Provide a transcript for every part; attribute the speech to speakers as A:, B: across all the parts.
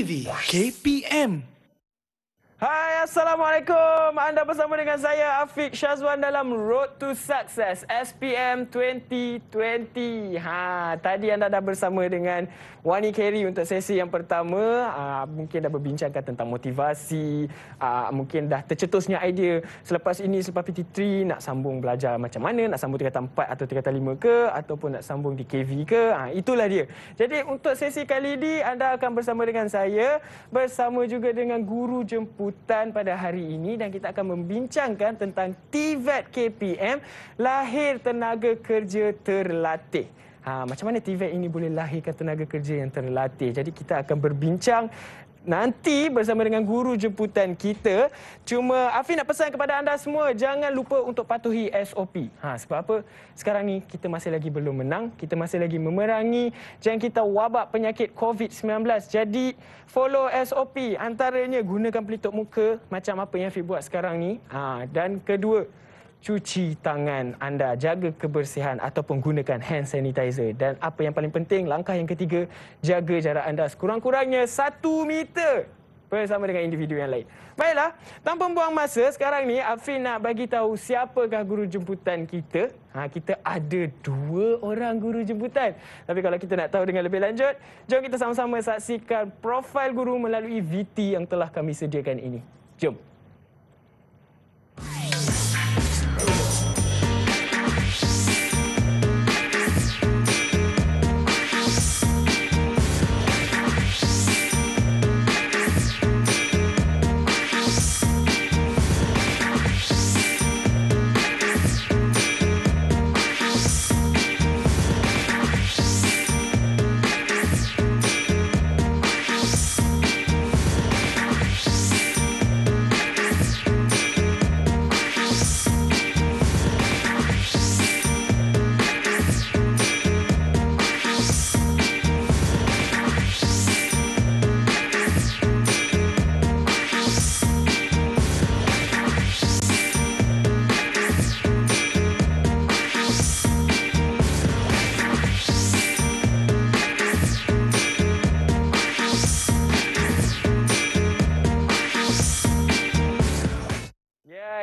A: TV KPM.
B: Hai, Assalamualaikum. Anda bersama dengan saya, Afiq Syazwan dalam Road to Success SPM 2020. Tadi anda dah bersama dengan Wani Kerry untuk sesi yang pertama. Mungkin dah berbincangkan tentang motivasi. Mungkin dah tercetusnya idea selepas ini, selepas PT3 nak sambung belajar macam mana, nak sambung tingkatan 4 atau tingkatan 5 ke, ataupun nak sambung di KV ke. Itulah dia. Jadi untuk sesi kali ini, anda akan bersama dengan saya, bersama juga dengan guru jemput pada hari ini, dan kita akan membincangkan tentang TVET KPM, lahir tenaga kerja terlatih. Macam mana TVET ini boleh lahirkan tenaga kerja yang terlatih? Jadi kita akan berbincang nanti bersama dengan guru jemputan kita. Cuma Afiq nak pesan kepada anda semua, jangan lupa untuk patuhi SOP. Sebab apa? Sekarang ni kita masih lagi belum menang, kita masih lagi memerangi jangkitan wabak penyakit COVID-19. Jadi follow SOP, antaranya gunakan pelitup muka macam apa yang Afiq buat sekarang ni. Dan kedua, cuci tangan anda, jaga kebersihan ataupun gunakan hand sanitizer. Dan apa yang paling penting, langkah yang ketiga, jaga jarak anda sekurang-kurangnya 1 meter bersama dengan individu yang lain. Baiklah, tanpa buang masa, sekarang ni Afiq nak bagi tahu siapakah guru jemputan kita. Kita ada 2 orang guru jemputan. Tapi kalau kita nak tahu dengan lebih lanjut, jom kita sama-sama saksikan profil guru melalui VT yang telah kami sediakan ini. Jom.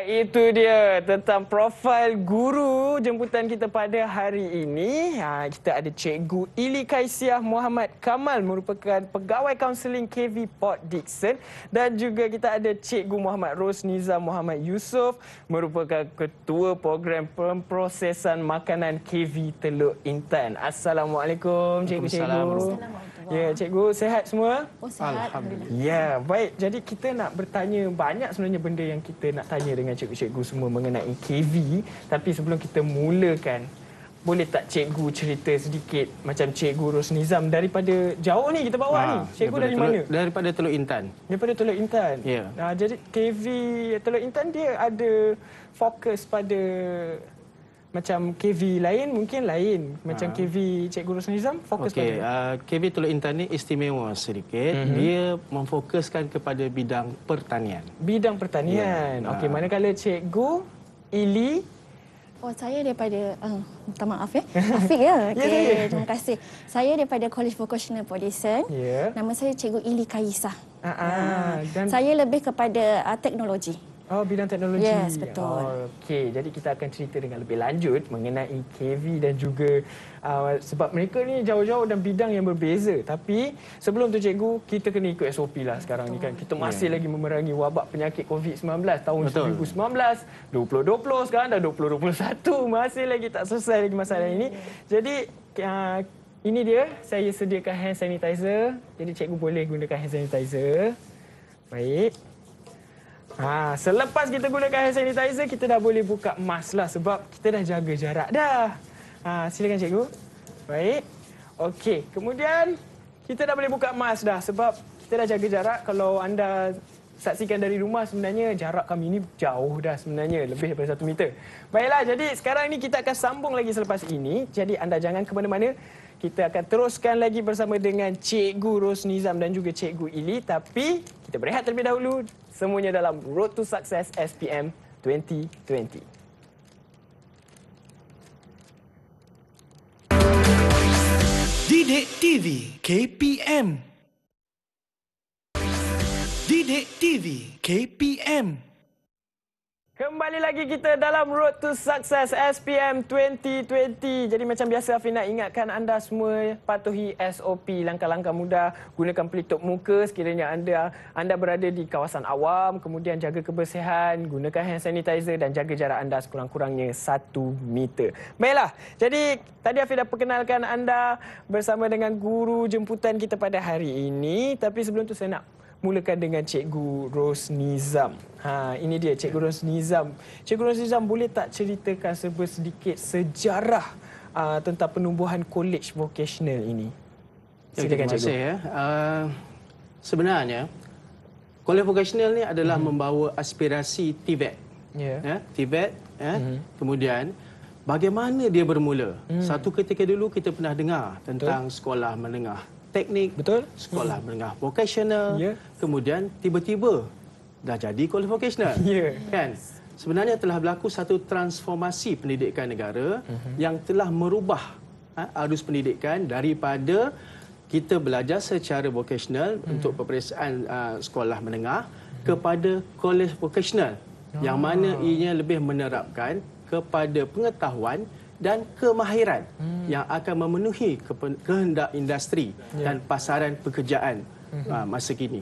B: Itu dia tentang profil guru jemputan kita pada hari ini. Kita ada Cikgu Ili Kaisiah Muhammad Kamal, merupakan pegawai kaunseling KV Port Dickson, dan juga kita ada Cikgu Muhammad Rosnizam Muhammad Yusof, merupakan ketua program pemprosesan makanan KV Teluk Intan. Assalamualaikum cikgu-cikgu. Ya, cikgu sihat semua?
C: Sihat, alhamdulillah.
B: Ya, baik. Jadi kita nak bertanya banyak sebenarnya benda yang kita nak tanya dengan cikgu-cikgu semua mengenai KV. Tapi sebelum kita mulakan, boleh tak cikgu cerita sedikit macam Cikgu Rosnizam, daripada jauh ni kita bawa ni. Cikgu dari mana?
D: Daripada Teluk Intan.
B: Daripada Teluk Intan.
D: Ya.
B: Jadi KV Teluk Intan dia ada fokus pada macam KV lain, mungkin lain. Macam KV Cikgu Rosnizam fokus pada
D: KV Teluk Intan ni istimewa sedikit. Dia memfokuskan kepada bidang pertanian.
B: Bidang pertanian. Okey, manakala Cikgu Ili?
C: Saya daripada minta maaf ya. Afiq ya. Okey, terima kasih. Saya daripada College Vocational Polisen. Nama saya Cikgu Ili Kaisah. Dan saya lebih kepada teknologi.
B: Bidang teknologi.
C: Yes, betul.
B: Okey, jadi kita akan cerita dengan lebih lanjut mengenai KV dan juga sebab mereka ni jauh-jauh dan bidang yang berbeza. Tapi sebelum tu cikgu, kita kena ikut SOP lah sekarang ni kan. Kita masih lagi memerangi wabak penyakit COVID-19 tahun 2019, 2020, sekarang dah 2021. Masih lagi tak selesai lagi masalah ini. Jadi ini dia, saya sediakan hand sanitizer. Jadi cikgu boleh gunakan hand sanitizer. Baik. Selepas kita gunakan hand sanitizer, kita dah boleh buka mask lah sebab kita dah jaga jarak dah. Silakan cikgu. Baik. Okey, kemudian kita dah boleh buka mask dah sebab kita dah jaga jarak. Kalau anda saksikan dari rumah, sebenarnya jarak kami ni jauh dah sebenarnya, lebih daripada 1 meter. Baiklah, jadi sekarang ni kita akan sambung lagi selepas ini. Jadi anda jangan ke mana-mana. Kita akan teruskan lagi bersama dengan Cikgu Rosnizam dan juga Cikgu Ili. Tapi kita berehat terlebih dahulu. Semuanya dalam Road to Success SPM 2020.
A: Didik TV KPM. Pendidik TV KPM.
B: Kembali lagi kita dalam Road to Success SPM 2020. Jadi macam biasa Afiq nak ingatkan anda semua patuhi SOP, langkah-langkah mudah, gunakan pelitup muka sekiranya anda berada di kawasan awam, kemudian jaga kebersihan, gunakan hand sanitizer dan jaga jarak anda sekurang-kurangnya 1 meter. Baiklah, jadi tadi Afiq dah perkenalkan anda bersama dengan guru jemputan kita pada hari ini, tapi sebelum tu saya nak mulakan dengan Cikgu Rosnizam. Ini dia Cikgu Rosnizam. Cikgu Rosnizam, boleh tak ceritakan sedikit sejarah tentang penumbuhan College Vocational ini?
D: Silakan, Cikgu. Terima kasih. Sebenarnya, College Vocational ni adalah membawa aspirasi TVET. TVET. Kemudian, bagaimana dia bermula? Satu ketika dulu kita pernah dengar tentang sekolah menengah teknik, sekolah menengah vocational, kemudian tiba-tiba dah jadi college vocational. Kan? Sebenarnya telah berlaku satu transformasi pendidikan negara yang telah merubah arus pendidikan daripada kita belajar secara vocational untuk peperiksaan sekolah menengah kepada college vocational, yang mana ianya lebih menerapkan kepada pengetahuan dan kemahiran yang akan memenuhi kehendak industri dan pasaran pekerjaan masa kini.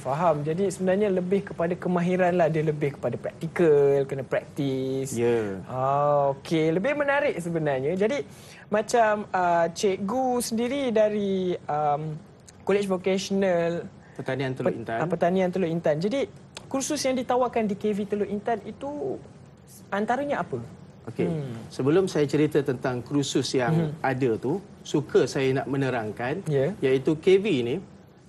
B: Faham. Jadi sebenarnya lebih kepada kemahiran lah, dia lebih kepada praktikal, kena praktis. Okey, lebih menarik sebenarnya. Jadi macam cikgu sendiri dari College Vocational
D: Pertanian Teluk Intan.
B: Pertanian Teluk Intan. Jadi kursus yang ditawarkan di KV Teluk Intan itu antaranya apa?
D: Okey. Sebelum saya cerita tentang kursus yang ada tu, suka saya nak menerangkan iaitu KV ni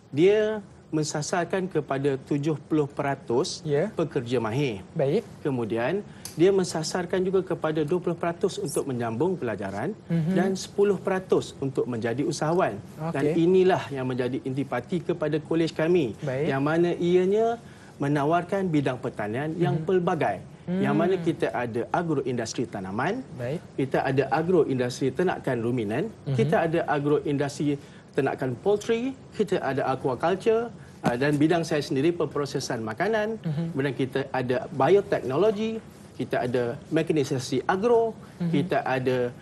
D: dia mensasarkan kepada 70% pekerja mahir.
B: Baik.
D: Kemudian dia mensasarkan juga kepada 20% untuk menyambung pelajaran dan 10% untuk menjadi usahawan. Dan inilah yang menjadi intipati kepada kolej kami. Yang mana ianya menawarkan bidang pertanian yang pelbagai. Yang mana kita ada agroindustri tanaman, kita ada agroindustri ternakan ruminan, kita ada agroindustri ternakan poultry, kita ada aquaculture, dan bidang saya sendiri pemprosesan makanan. Kemudian kita ada bioteknologi, kita ada mekanisasi agro, kita ada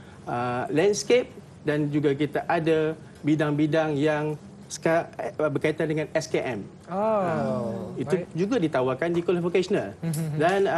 D: landscape, dan juga kita ada bidang-bidang yang berkaitan dengan SKM. Itu juga ditawarkan di College Vocational. Dan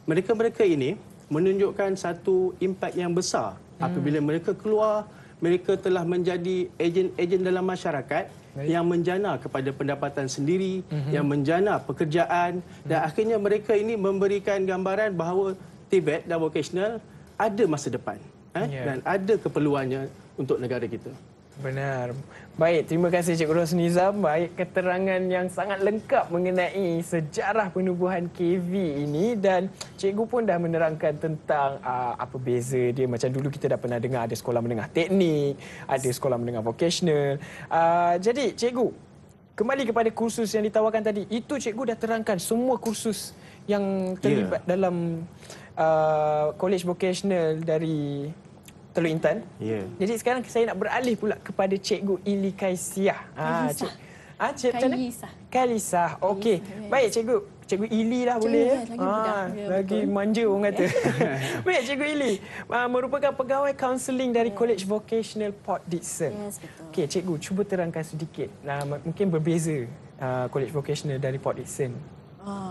D: mereka-mereka ini menunjukkan satu impak yang besar apabila mereka keluar, mereka telah menjadi ejen-ejen dalam masyarakat yang menjana kepada pendapatan sendiri, yang menjana pekerjaan, dan akhirnya mereka ini memberikan gambaran bahawa TVET dan vocational ada masa depan dan ada keperluannya untuk negara kita.
B: Benar. Baik, terima kasih Cikgu Rosnizam. Baik, keterangan yang sangat lengkap mengenai sejarah penubuhan KV ini, dan cikgu pun dah menerangkan tentang apa beza dia. Macam dulu kita dah pernah dengar ada sekolah menengah teknik, ada sekolah menengah vocational. Jadi cikgu, kembali kepada kursus yang ditawarkan tadi. Itu cikgu dah terangkan semua kursus yang terlibat dalam college vocational dari Teluk Intan. Jadi sekarang saya nak beralih pula kepada Cikgu Ili Kaisiah. Kailisah. Okey. Baik Cikgu. Cikgu Ili lah boleh ya? Lagi manja orang kata. Baik Cikgu Ili. Merupakan pegawai kaunseling dari College Vocational Port Dickson. Okey Cikgu, cuba terangkan sedikit. Mungkin berbeza College Vocational dari Port Dickson.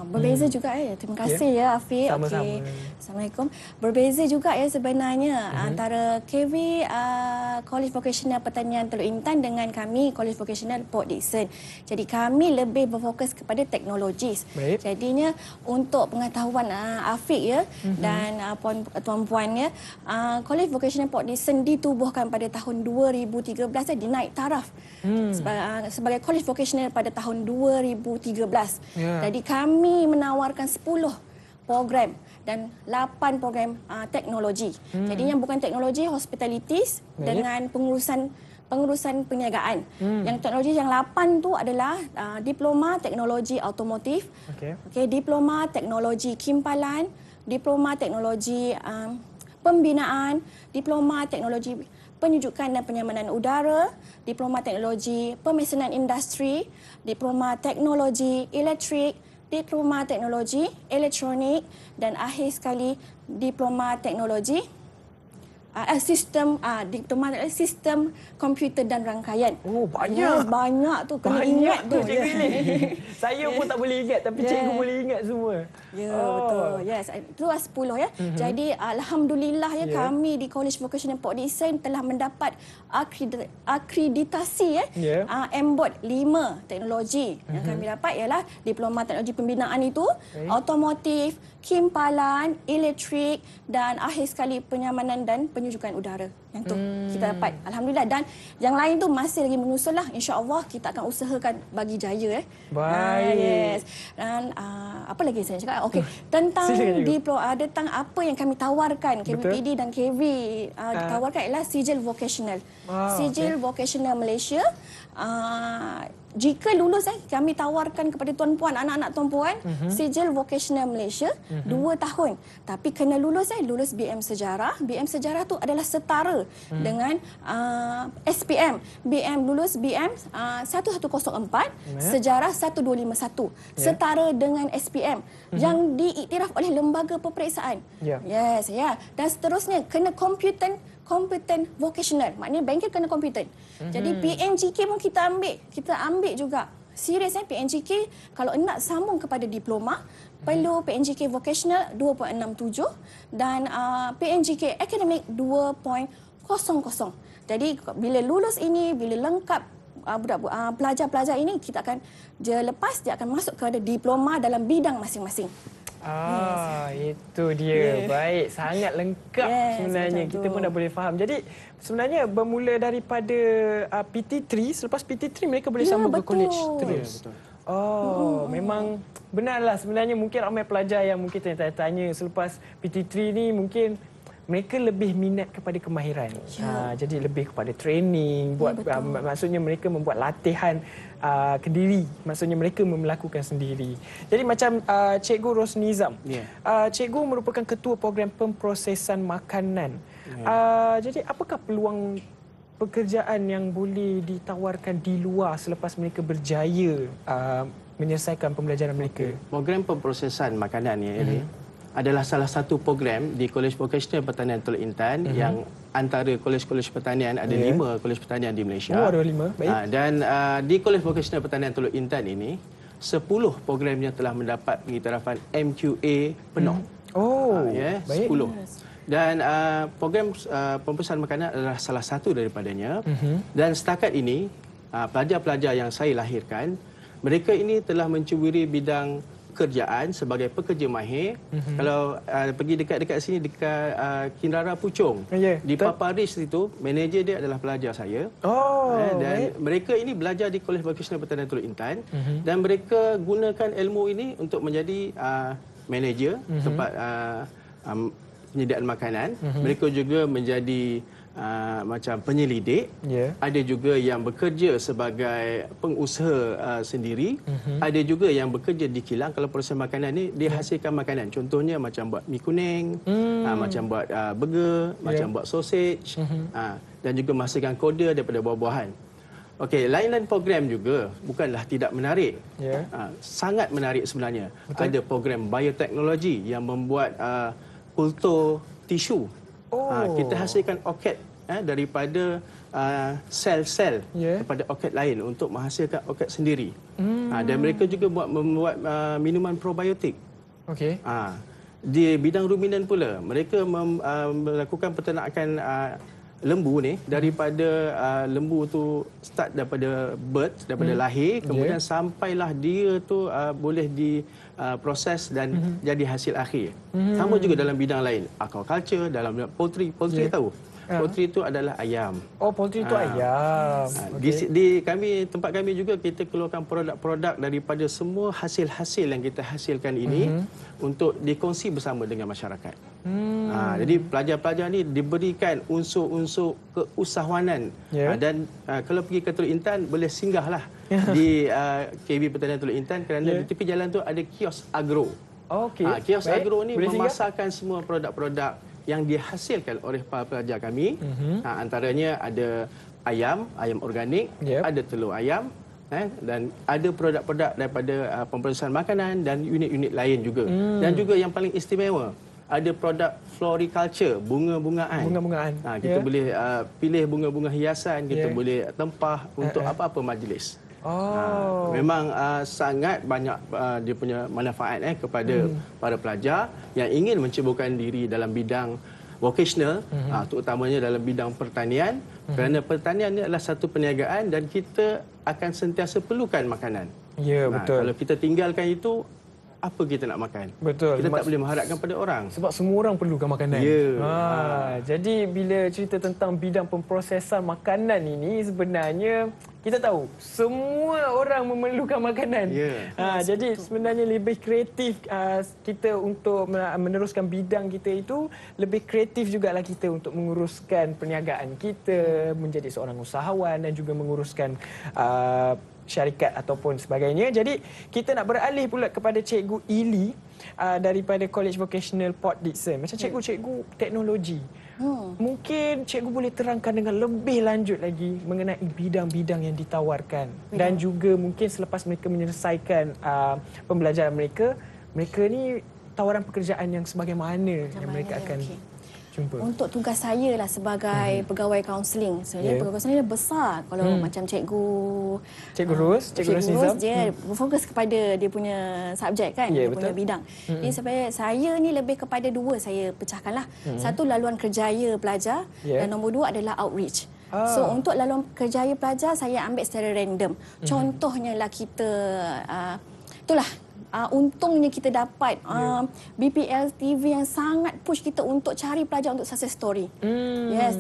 C: Berbeza juga ya. Terima kasih ya Afiq.
B: Sama-sama.
C: Assalamualaikum. Berbeza juga ya sebenarnya antara KV College Vocational Pertanian Teluk Intan dengan kami College Vocational Port Dickson. Jadi kami lebih berfokus kepada teknologis. Jadinya untuk pengetahuan Afiq ya dan tuan-puan ya, College Vocational Port Dickson ditubuhkan pada tahun 2013 dinaik taraf sebagai College Vocational pada tahun 2013. Jadi kami menawarkan 10 program dan 8 program teknologi. Jadi yang bukan teknologi, hospitalities dengan pengurusan perniagaan. Yang teknologi yang 8 tu adalah diploma teknologi automotif, diploma teknologi kimpalan, diploma teknologi pembinaan, diploma teknologi Penyejukan dan Penyamanan Udara, Diploma Teknologi Pemesanan Industri, Diploma Teknologi Elektrik, Diploma Teknologi Elektronik dan akhir sekali Diploma Teknologi Sistem Komputer dan Rangkaian.
B: Oh, banyak.
C: Ya, banyak tu. Kena ingat tu.
B: Cikgu ni. Saya pun tak boleh ingat tapi cikgu boleh ingat semua.
C: Ya, betul. Yes, itu 10 ya. Jadi alhamdulillah ya, kami di College Vocational Port Dickson telah mendapat akreditasi MBOT 5 teknologi. Yang kami dapat ialah Diploma Teknologi Pembinaan itu, Automotif, Kimpalan, Elektrik dan akhir sekali Penyamanan dan Penyejukan Udara. Yang tu kita dapat. Alhamdulillah. Dan yang lain tu masih lagi menyusul lah. InsyaAllah kita akan usahakan bagi jaya.
B: Baik.
C: Yes. Dan apa lagi saya cakap? Okey. Tentang tentang apa yang kami tawarkan, KVPD dan KV tawarkan ialah sijil vocational. Sijil vocational Malaysia. Jika lulus kami tawarkan kepada tuan-puan, anak-anak tuan-puan, sijil vocational Malaysia 2 tahun. Tapi kena lulus lulus BM Sejarah. BM Sejarah tu adalah setara dengan SPM. Lulus BM 1104, Sejarah 1251. Setara dengan SPM yang diiktiraf oleh lembaga peperiksaan. Yes, ya. Dan seterusnya kena kompeten vocational. Maknanya bengkel kena kompeten. Jadi PNGK pun kita ambil juga. Serius PNGK kalau nak sambung kepada diploma perlu PNGK vocational 2.67 dan PNGK academic 2.00. Jadi bila lulus ini, bila lengkap pelajar-pelajar ini, kita akan lepas dia akan masuk kepada diploma dalam bidang masing-masing.
B: Itu dia. Baik, sangat lengkap sebenarnya. Kita pun dah boleh faham. Jadi sebenarnya bermula daripada PT3, selepas PT3 mereka boleh sambung ke college terus. Memang benarlah sebenarnya mungkin ramai pelajar yang mungkin tanya-tanya selepas PT3 ni mungkin mereka lebih minat kepada kemahiran. Jadi lebih kepada training, maksudnya mereka membuat latihan kendiri. Maksudnya mereka melakukan sendiri. Jadi macam Cikgu Rosnizam. Cikgu merupakan ketua program pemprosesan makanan. Jadi apakah peluang pekerjaan yang boleh ditawarkan di luar selepas mereka berjaya menyelesaikan pembelajaran mereka?
D: Program pemprosesan makanan ini adalah salah satu program di College Vocational Pertanian Teluk Intan yang antara kolej-kolej pertanian, ada 5 kolej pertanian di Malaysia.
B: Ada 5. Baik.
D: Dan di College Vocational Pertanian Teluk Intan ini 10 programnya telah mendapat pengiktirafan MQA penuh.
B: Baik.
D: 10. Dan program pemprosesan makanan adalah salah satu daripadanya. Dan setakat ini pelajar-pelajar yang saya lahirkan, mereka ini telah mencuburi bidang pekerjaan sebagai pekerja mahir. Kalau pergi dekat-dekat sini, dekat Kinrara Puchong, di Paparis itu, manager dia adalah pelajar saya. Dan mereka ini belajar di College Vocational Pertanian Teluk Intan dan mereka gunakan ilmu ini untuk menjadi manager tempat penyediaan makanan. Mereka juga menjadi macam penyelidik. Ada juga yang bekerja sebagai pengusaha sendiri. Ada juga yang bekerja di kilang. Kalau proses makanan ni dia hasilkan makanan. Contohnya macam buat mi kuning, macam buat burger, macam buat sausage, dan juga menghasilkan koda daripada buah-buahan. Okey, lain-lain program juga bukanlah tidak menarik. Sangat menarik sebenarnya. Ada program bioteknologi yang membuat kultur tisu. Kita hasilkan orkid daripada sel-sel kepada orkid lain untuk menghasilkan orkid sendiri. Dan mereka juga membuat minuman probiotik. Di bidang ruminan pula, mereka melakukan peternakan lembu ni daripada lembu tu start daripada birth, daripada lahir, kemudian sampailah dia tu boleh diproses dan jadi hasil akhir. Sama juga dalam bidang lain, aquaculture, dalam poultry tahu. Poultry itu adalah ayam.
B: Poultry itu ayam.
D: Di tempat kami juga kita keluarkan produk-produk daripada semua hasil-hasil yang kita hasilkan ini untuk dikongsi bersama dengan masyarakat. Jadi pelajar-pelajar ni diberikan unsur-unsur keusahawanan. Dan kalau pergi ke Teluk Intan boleh singgahlah di KB Pertanian Teluk Intan kerana di tepi jalan tu ada kios agro. Kios agro ni memasarkan semua produk-produk yang dihasilkan oleh para pelajar kami. Antaranya ada ayam organik, ada telur ayam, dan ada produk-produk daripada pemprosesan makanan dan unit-unit lain juga. Dan juga yang paling istimewa, ada produk floriculture, bunga-bungaan. Kita boleh pilih bunga-bunga hiasan, kita boleh tempah untuk apa-apa majlis. Memang sangat banyak dia punya manfaat kepada para pelajar yang ingin menceburkan diri dalam bidang vocational, terutamanya dalam bidang pertanian, kerana pertanian ini adalah satu perniagaan dan kita akan sentiasa perlukan makanan.
B: Ya, betul.
D: Kalau kita tinggalkan itu, apa kita nak makan?
B: Betul.
D: Kita tak boleh mengharapkan pada orang.
B: Sebab semua orang perlukan makanan. Jadi bila cerita tentang bidang pemprosesan makanan ini, sebenarnya kita tahu semua orang memerlukan makanan. Jadi sebenarnya lebih kreatif kita untuk meneruskan bidang kita itu, lebih kreatif jugalah kita untuk menguruskan perniagaan kita, menjadi seorang usahawan dan juga menguruskan syarikat ataupun sebagainya. Jadi kita nak beralih pula kepada Cikgu Ili daripada College Vocational Port Dickson. Macam cikgu-cikgu teknologi. Mungkin cikgu boleh terangkan dengan lebih lanjut lagi mengenai bidang-bidang yang ditawarkan. Dan juga mungkin selepas mereka menyelesaikan pembelajaran mereka, mereka ni tawaran pekerjaan yang sebagaimana yang mereka akan jumpa.
C: Untuk tugas saya lah sebagai pegawai kaunseling. Sebenarnya pegawai kaunseling dia besar. Kalau macam Cikgu
B: Ros,
C: dia berfokus kepada dia punya subjek kan, dia punya bidang. Jadi saya ni lebih kepada dua saya pecahkanlah. Satu laluan kerjaya pelajar dan nombor dua adalah outreach. So untuk laluan kerjaya pelajar saya ambil secara random. Contohnya lah kita itulah untungnya kita dapat BPL TV yang sangat push kita untuk cari pelajar untuk success story.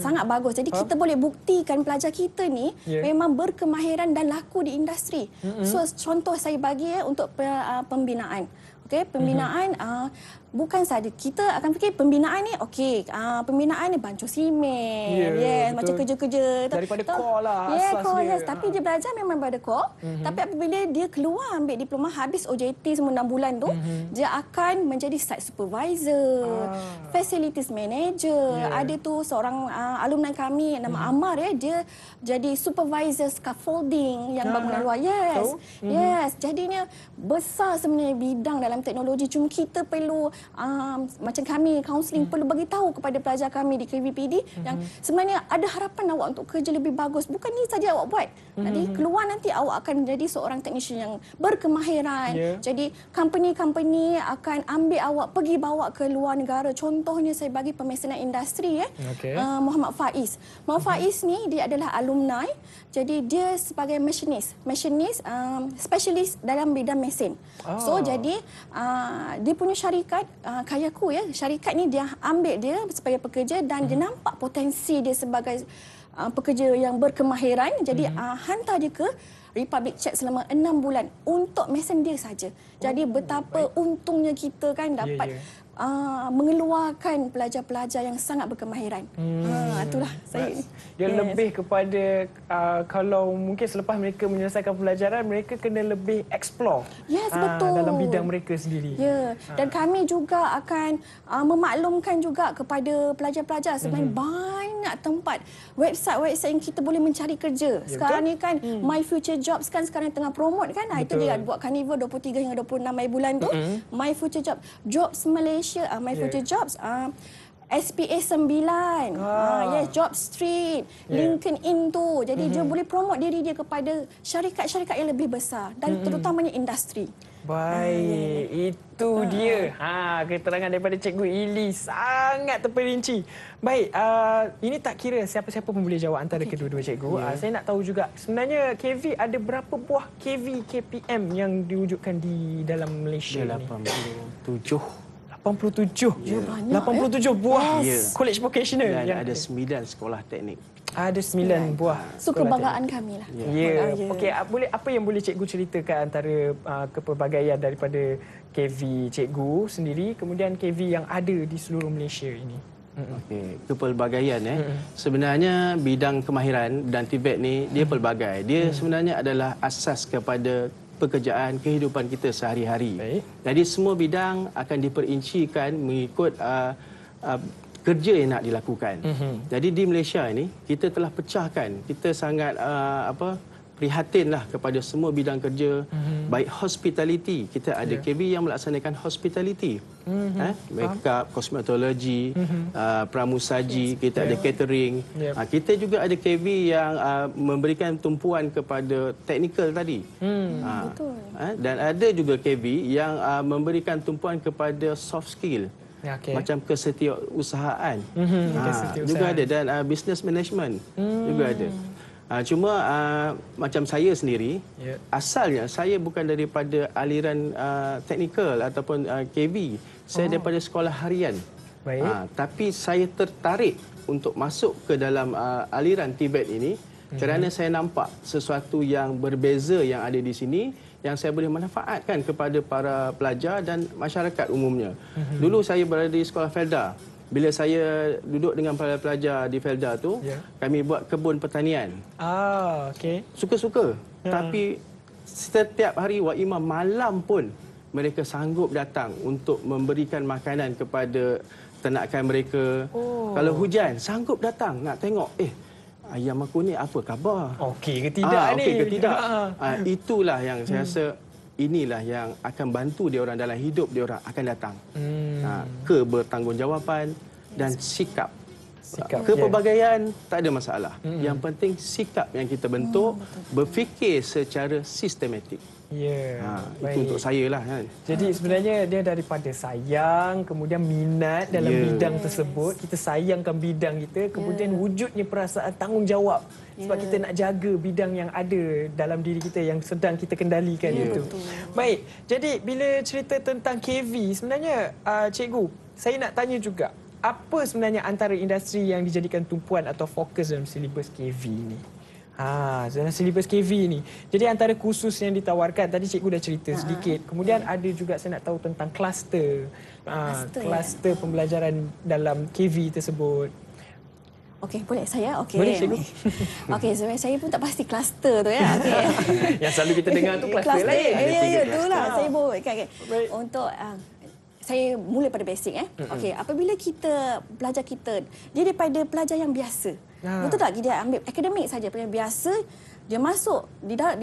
C: Sangat bagus. Jadi kita boleh buktikan pelajar kita ni memang berkemahiran dan laku di industri. So contoh saya bagi untuk pembinaan. Pembinaan bukan saja kita akan fikir pembinaan ni pembinaan ni bancuh simen, macam kerja-kerja
B: daripada core lah asas dia.
C: Tapi dia belajar memang pada core. Tapi apabila dia keluar ambil diploma, habis OJT semua 6 bulan tu, dia akan menjadi site supervisor, facilities manager. Ada tu seorang alumni kami nama Amar dia jadi supervisor scaffolding yang bangunan luar. Jadinya besar sebenarnya bidang dalam teknologi. Cuma kita perlu macam kami kaunseling perlu bagi tahu kepada pelajar kami di KVPD yang sebenarnya ada harapan awak untuk kerja lebih bagus. Bukan ni saja awak buat. Nanti keluar nanti awak akan menjadi seorang technician yang berkemahiran. Jadi company-company akan ambil awak pergi bawa ke luar negara. Contohnya saya bagi pemesanan industri Muhammad Faiz. Muhammad Faiz ni dia adalah alumni. Jadi dia sebagai machinist, specialist dalam bidang mesin. So jadi dia punya syarikat Kayaku syarikat ni dia ambil dia sebagai pekerja dan dia nampak potensi dia sebagai pekerja yang berkemahiran. Jadi hantar dia ke Republic Czech selama 6 bulan untuk mesin dia saja. Jadi betapa untungnya kita kan dapat mengeluarkan pelajar-pelajar yang sangat berkemahiran. Itulah saya.
B: Dia lebih kepada kalau mungkin selepas mereka menyelesaikan pelajaran, mereka kena lebih explore
C: betul.
B: dalam bidang mereka sendiri.
C: Dan kami juga akan memaklumkan juga kepada pelajar-pelajar sebenarnya banyak tempat website yang kita boleh mencari kerja. Sekarang ni kan My Future Jobs kan sekarang tengah promote kan. Itu dia buat carnival 23 hingga 26 Mei bulan tu. My Future Jobs, Jobs Malaysia, My Future Jobs, SPA 9, Job Street, LinkedIn tu. Jadi dia boleh promote diri dia kepada syarikat-syarikat yang lebih besar dan terutamanya industri.
B: Baik, itu dia. Keterangan daripada Cikgu Ili sangat terperinci. Baik, ini tak kira siapa-siapa pun boleh jawab antara kedua-dua cikgu. Saya nak tahu juga sebenarnya KV ada berapa buah KV KPM yang diwujudkan di dalam Malaysia ni? 87 buah college vocational
D: dan ada 9 sekolah teknik.
B: Ada 9 buah.
C: So kebanggaan kami lah.
B: Okey, apa yang boleh cikgu ceritakan antara kepelbagaian daripada KV cikgu sendiri kemudian KV yang ada di seluruh Malaysia ini?
D: Okey, kepelbagaian sebenarnya bidang kemahiran dan TVET ni dia pelbagai. Dia sebenarnya adalah asas kepada pekerjaan kehidupan kita sehari-hari. Jadi semua bidang akan diperincikan mengikut kerja yang nak dilakukan. Jadi di Malaysia ini kita telah pecahkan. Kita sangat prihatinlah kepada semua bidang kerja, baik hospitality. Kita ada KB yang melaksanakan hospitality. Makeup, kosmetologi, pramusaji, kita ada catering. Kita juga ada KB yang memberikan tumpuan kepada teknikal tadi.
C: Betul.
D: Dan ada juga KB yang memberikan tumpuan kepada soft skill. Macam kesetiausahaan juga ada, dan business management juga ada. Cuma macam saya sendiri, asalnya saya bukan daripada aliran teknikal ataupun KB. Saya daripada sekolah harian. Tapi saya tertarik untuk masuk ke dalam aliran Tibet ini kerana saya nampak sesuatu yang berbeza yang ada di sini, yang saya boleh manfaatkan kepada para pelajar dan masyarakat umumnya. Dulu saya berada di sekolah Felda. Bila saya duduk dengan para pelajar di Felda tu, kami buat kebun pertanian. Suka-suka. Tapi setiap hari Wak Imam malam pun mereka sanggup datang untuk memberikan makanan kepada ternakan mereka. Kalau hujan, sanggup datang nak tengok, ayam aku ni apa khabar?
B: Okey ke tidak ni?
D: Okey ke tidak? Itulah yang saya rasa, inilah yang akan bantu dia orang dalam hidup dia orang akan datang. Kebertanggungjawaban dan sikap. Kepelbagaian tak ada masalah. Yang penting sikap yang kita bentuk, berfikir secara sistematik. Itu untuk saya lah kan.
B: Jadi sebenarnya dia daripada sayang, kemudian minat dalam bidang tersebut, kita sayangkan bidang kita, kemudian wujudnya perasaan tanggungjawab sebab kita nak jaga bidang yang ada dalam diri kita yang sedang kita kendalikan itu. Baik, jadi bila cerita tentang KV, sebenarnya cikgu, saya nak tanya juga, apa sebenarnya antara industri yang dijadikan tumpuan atau fokus dalam silibus KV ini? Dalam silibus KV ni. Jadi antara kursus yang ditawarkan, tadi cikgu dah cerita sedikit. Kemudian ada juga saya nak tahu tentang kluster. Kluster pembelajaran dalam KV tersebut.
C: Okey, boleh saya? Okey.
B: Boleh, cikgu.
C: Okey, sebenarnya saya pun tak pasti kluster tu ya. Okey.
B: Yang selalu kita dengar tu kluster lain.
C: Ya, itulah. Saya buat untuk saya mula pada basic Okey, apabila kita pelajar kita dia daripada pelajar yang biasa. Betul tak? Dia ambil akademik saja, pelajar biasa, dia masuk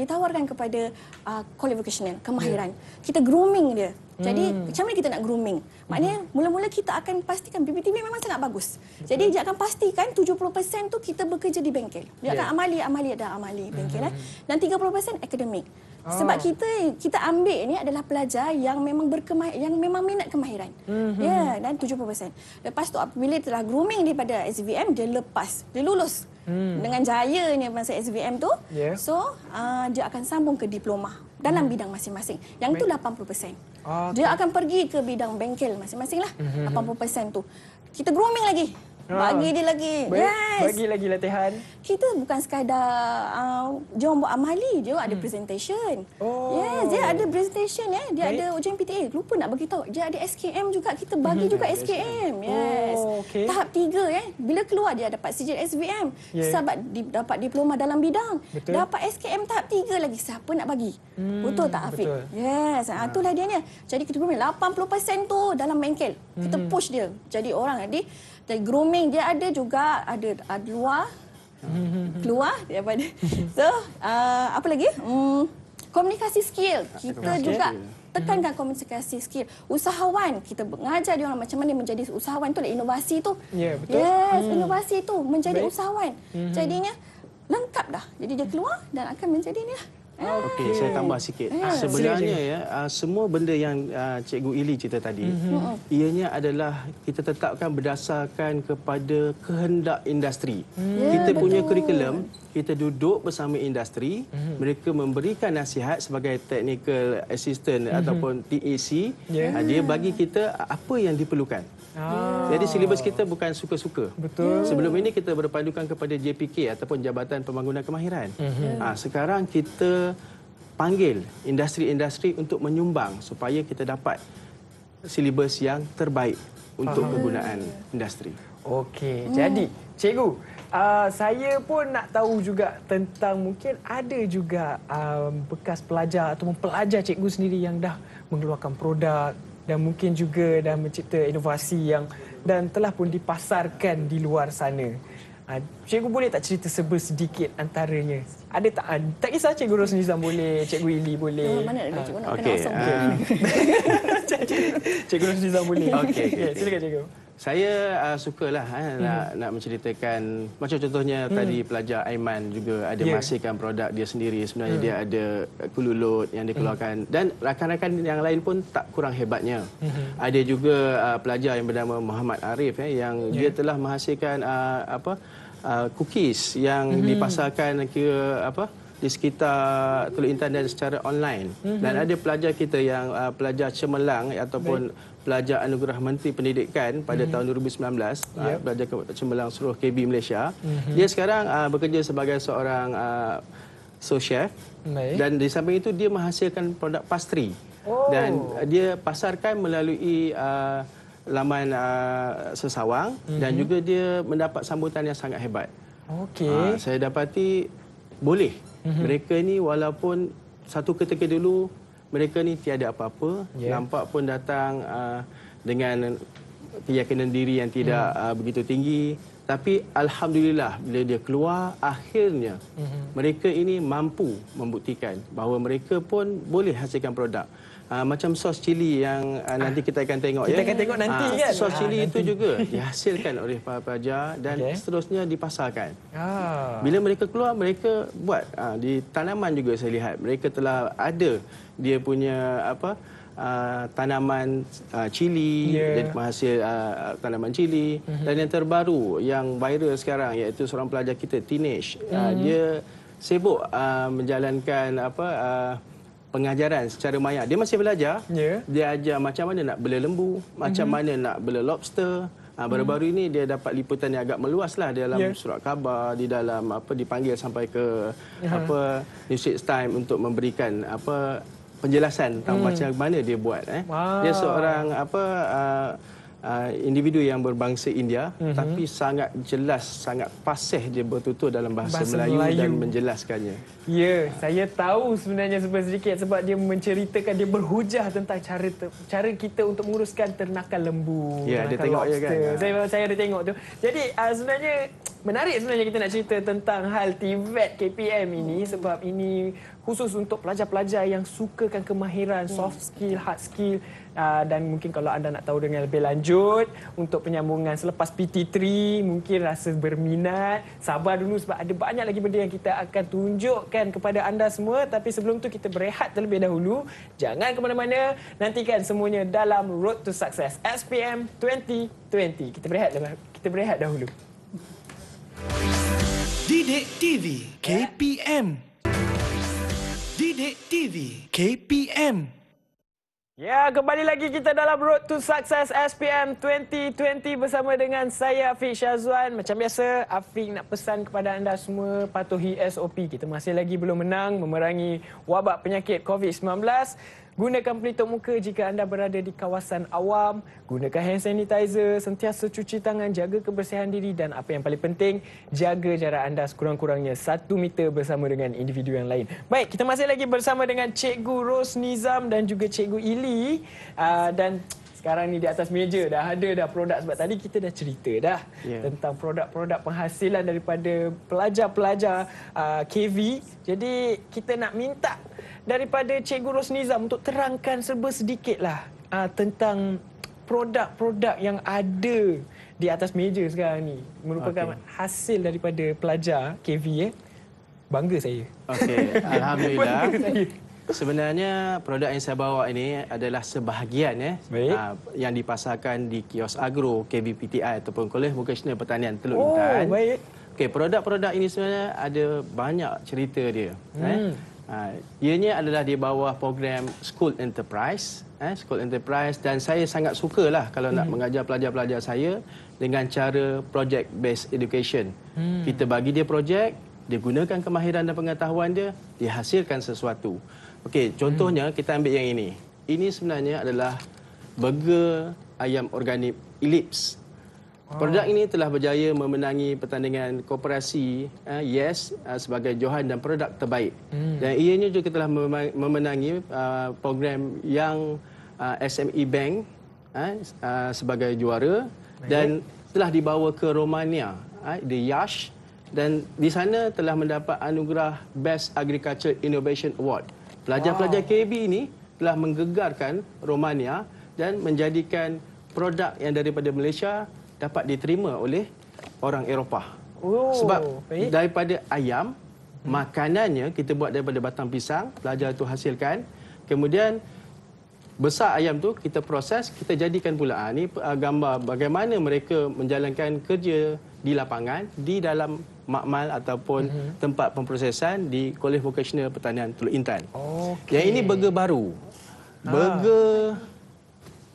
C: ditawarkan kepada qualificational, kemahiran. Kita grooming dia. Jadi macam mana kita nak grooming? Maknanya mula-mula kita akan pastikan PPTB memang sangat bagus. Jadi dia akan pastikan 70% tu kita bekerja di bengkel. Dia akan amali bengkel dan 30% akademik. Sebab kita ambil ni adalah pelajar yang memang yang memang minat kemahiran. Dan 70%. Lepas tu apabila telah grooming daripada SVM, dia lepas, dia lulus. Dengan jaya ni masa SVM tu. So dia akan sambung ke diploma dalam bidang masing-masing. Yang tu 80%. Dia akan pergi ke bidang bengkel masing-masing lah. 80% tu. Kita grooming lagi. Bagi dia lagi.
B: Bagi lagi latihan.
C: Kita bukan sekadar dia orang buat amali, dia ada presentation. Dia ada presentation dia ada ujian PTA. Lupa nak bagi tahu. Dia ada SKM juga, kita bagi juga SKM. Tahap 3 bila keluar dia dapat sijil SVM. Sahabat dapat diploma dalam bidang. Dapat SKM tahap 3 lagi. Siapa nak bagi? Betul tak Afiq? Itulah dia ni. Jadi kita grooming 80% tu dalam bengkel. Kita push dia. Jadi orang jadi grooming dia ada juga ada keluar daripada so apa lagi komunikasi skill kita juga tekankan komunikasi skill. Usahawan, kita mengajar dia orang macam mana menjadi usahawan tu, inovasi tu.
B: Betul.
C: Inovasi tu menjadi usahawan. Jadinya lengkap dah. Jadi dia keluar dan akan menjadi ni lah.
D: Okey, saya tambah sikit. Sebenarnya semua benda yang Cikgu Ili cerita tadi, ianya adalah kita tetapkan berdasarkan kepada kehendak industri. Kita punya kurikulum, kita duduk bersama industri, mereka memberikan nasihat sebagai technical assistant ataupun TAC. Dia bagi kita apa yang diperlukan. Jadi silibus kita bukan suka-suka.
B: Betul.
D: Sebelum ini kita berpandukan kepada JPK ataupun Jabatan Pembangunan Kemahiran. Sekarang kita panggil industri-industri untuk menyumbang supaya kita dapat silibus yang terbaik untuk kegunaan industri.
B: Okey, jadi cikgu, saya pun nak tahu juga tentang mungkin ada juga bekas pelajar ataupun pelajar cikgu sendiri yang dah mengeluarkan produk dan mungkin juga dah mencipta inovasi yang dan telah pun dipasarkan di luar sana. Cikgu boleh tak cerita sedikit antaranya? Ada tak? Tak kisah Cikgu Rosnizam boleh, Cikgu Ili boleh.
C: Mana ada cikgu nak
D: Okey,
C: kena asam.
B: Cikgu Rosnizam boleh.
D: Okey.
B: Silakan Cikgu.
D: Saya sukalah nak menceritakan, macam contohnya tadi pelajar Aiman juga ada menghasilkan produk dia sendiri. Sebenarnya dia ada kululut yang dikeluarkan dan rakan-rakan yang lain pun tak kurang hebatnya. Ada juga pelajar yang bernama Muhammad Arif yang dia telah menghasilkan cookies yang dipasarkan di sekitar Teluk Intan dan secara online. Dan ada pelajar kita yang pelajar cemerlang ataupun pelajar anugerah Menteri Pendidikan pada tahun 2019, pelajar cemerlang seluruh KB Malaysia. Dia sekarang bekerja sebagai seorang sous chef dan di samping itu dia menghasilkan produk pastry. Dan dia pasarkan melalui laman sesawang dan juga dia mendapat sambutan yang sangat hebat. Saya dapati boleh. Mereka ni walaupun satu ketika dulu mereka ni tiada apa-apa, nampak pun datang dengan keyakinan diri yang tidak begitu tinggi, tapi alhamdulillah bila dia keluar akhirnya mereka ini mampu membuktikan bahawa mereka pun boleh hasilkan produk. Macam sos cili yang nanti kita akan tengok.
B: Kita akan tengok nanti kan.
D: Sos cili itu juga dihasilkan oleh para pelajar dan seterusnya dipasarkan. Bila mereka keluar, mereka buat di tanaman juga saya lihat. Mereka telah ada dia punya tanaman cili, jadi menghasil tanaman cili. Dan yang terbaru yang viral sekarang iaitu seorang pelajar kita teenage. Dia sibuk menjalankan pengajaran secara maya. Dia masih belajar. Dia ajar macam mana nak bela lembu, macam mana nak bela lobster. Baru-baru ini dia dapat liputan yang agak meluas lah dalam surat khabar, di dalam dipanggil sampai ke New Straits Times untuk memberikan penjelasan tentang macam mana dia buat. Dia seorang individu yang berbangsa India tapi sangat jelas, sangat fasih dia bertutur dalam bahasa Melayu dan menjelaskannya.
B: Ya, saya tahu sebenarnya sedikit sebab dia menceritakan, dia berhujah tentang cara kita untuk menguruskan ternakan lembu,
D: dia tengok
B: lobster.
D: Ya kan.
B: Saya ada tengok tu. Jadi sebenarnya menarik sebenarnya kita nak cerita tentang hal TVET KPM ini sebab ini khusus untuk pelajar-pelajar yang sukakan kemahiran soft skill, hard skill. Dan mungkin kalau anda nak tahu dengan lebih lanjut untuk penyambungan selepas PT3, mungkin rasa berminat, sabar dulu sebab ada banyak lagi benda yang kita akan tunjukkan kepada anda semua. Tapi sebelum tu kita berehat terlebih dahulu. Jangan ke mana-mana, nantikan semuanya dalam Road to Success SPM 2020. Kita berehat dahulu.
A: Didik TV KPM. Didik TV KPM.
B: Ya, kembali lagi kita dalam Road to Success SPM 2020 bersama dengan saya Afiq Syazwan. Macam biasa, Afiq nak pesan kepada anda semua patuhi SOP. Kita masih lagi belum menang memerangi wabak penyakit COVID-19. Gunakan pelitup muka jika anda berada di kawasan awam. Gunakan hand sanitizer, sentiasa cuci tangan, jaga kebersihan diri dan apa yang paling penting, jaga jarak anda sekurang-kurangnya 1 meter bersama dengan individu yang lain. Baik, kita masih lagi bersama dengan Cikgu Rosnizam dan juga Cikgu Ili. Dan sekarang ni di atas meja dah ada produk sebab tadi kita dah cerita dah tentang produk-produk penghasilan daripada pelajar-pelajar KV. Jadi kita nak minta daripada Cikgu Rosnizam untuk terangkan sedikitlah tentang produk-produk yang ada di atas meja sekarang ni. Merupakan hasil daripada pelajar KV. Bangga saya.
D: Okey, alhamdulillah.
B: Bangga saya.
D: Sebenarnya produk yang saya bawa ini adalah sebahagian yang dipasarkan di kios agro KVPTI ataupun Kolej Vokasional Pertanian Teluk Intan.
B: Baik.
D: Okey, produk-produk ini sebenarnya ada banyak cerita dia. Ianya adalah di bawah program School Enterprise, School Enterprise, dan saya sangat sukalah kalau nak mengajar pelajar-pelajar saya dengan cara project based education. Kita bagi dia projek, dia gunakan kemahiran dan pengetahuan dia, dihasilkan sesuatu. Okey, contohnya kita ambil yang ini. Ini sebenarnya adalah burger ayam organik Ellipse. Produk ini telah berjaya memenangi pertandingan koperasi sebagai Johan dan produk terbaik. Dan ianya juga telah memenangi program yang SME Bank sebagai juara. dan telah dibawa ke Romania, di Iași, dan di sana telah mendapat anugerah Best Agriculture Innovation Award. Pelajar-pelajar KB ini telah menggegarkan Romania dan menjadikan produk yang daripada Malaysia dapat diterima oleh orang Eropah. Sebab daripada ayam, makanannya kita buat daripada batang pisang, pelajar itu hasilkan. Kemudian besar ayam tu kita proses, kita jadikan pula. Ini gambar bagaimana mereka menjalankan kerja di lapangan, di dalam makmal ataupun tempat pemprosesan di Kolej Vokasional Pertanian Teluk Intan. Yang ini burger baru. Burger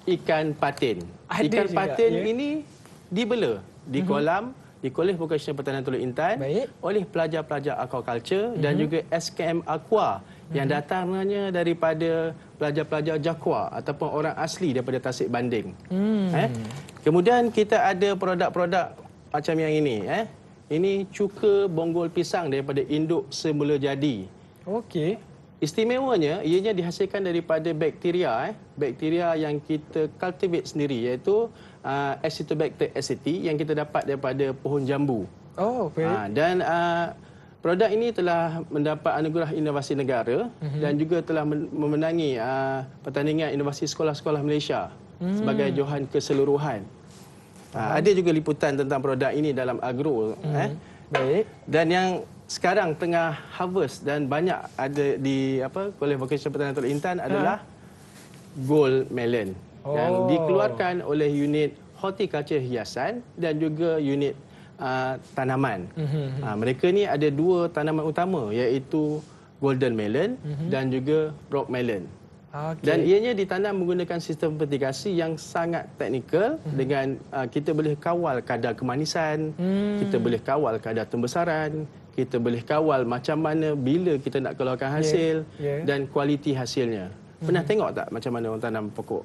D: ikan patin. Ikan patin ini dibela di kolam di Kolej Vokasional Pertanian Teluk Intan oleh pelajar-pelajar aquaculture dan juga SKM Aqua yang datangnya daripada pelajar-pelajar Jakwa ataupun orang asli daripada Tasik Banding. Kemudian kita ada produk-produk macam yang ini. Ini cuka bonggol pisang daripada induk semula jadi. Okey. Istimewanya, ianya dihasilkan daripada bakteria, bakteria yang kita cultivate sendiri, iaitu Acetobacter aceti yang kita dapat daripada pohon jambu. Dan produk ini telah mendapat anugerah inovasi negara dan juga telah memenangi pertandingan inovasi sekolah-sekolah Malaysia sebagai johan keseluruhan. Ada juga liputan tentang produk ini dalam agro. Dan yang sekarang tengah harvest dan banyak ada di Kolej Vokasional Pertanian Teluk Intan adalah gold melon yang dikeluarkan oleh unit horticulture hiasan dan juga unit tanaman. Mereka ni ada dua tanaman utama, iaitu golden melon dan juga rock melon. Dan ianya ditanam menggunakan sistem fertigasi yang sangat teknikal dengan kita boleh kawal kadar kemanisan, kita boleh kawal kadar pembesaran, kita boleh kawal macam mana bila kita nak keluarkan hasil dan kualiti hasilnya. Pernah tengok tak macam mana orang tanam pokok?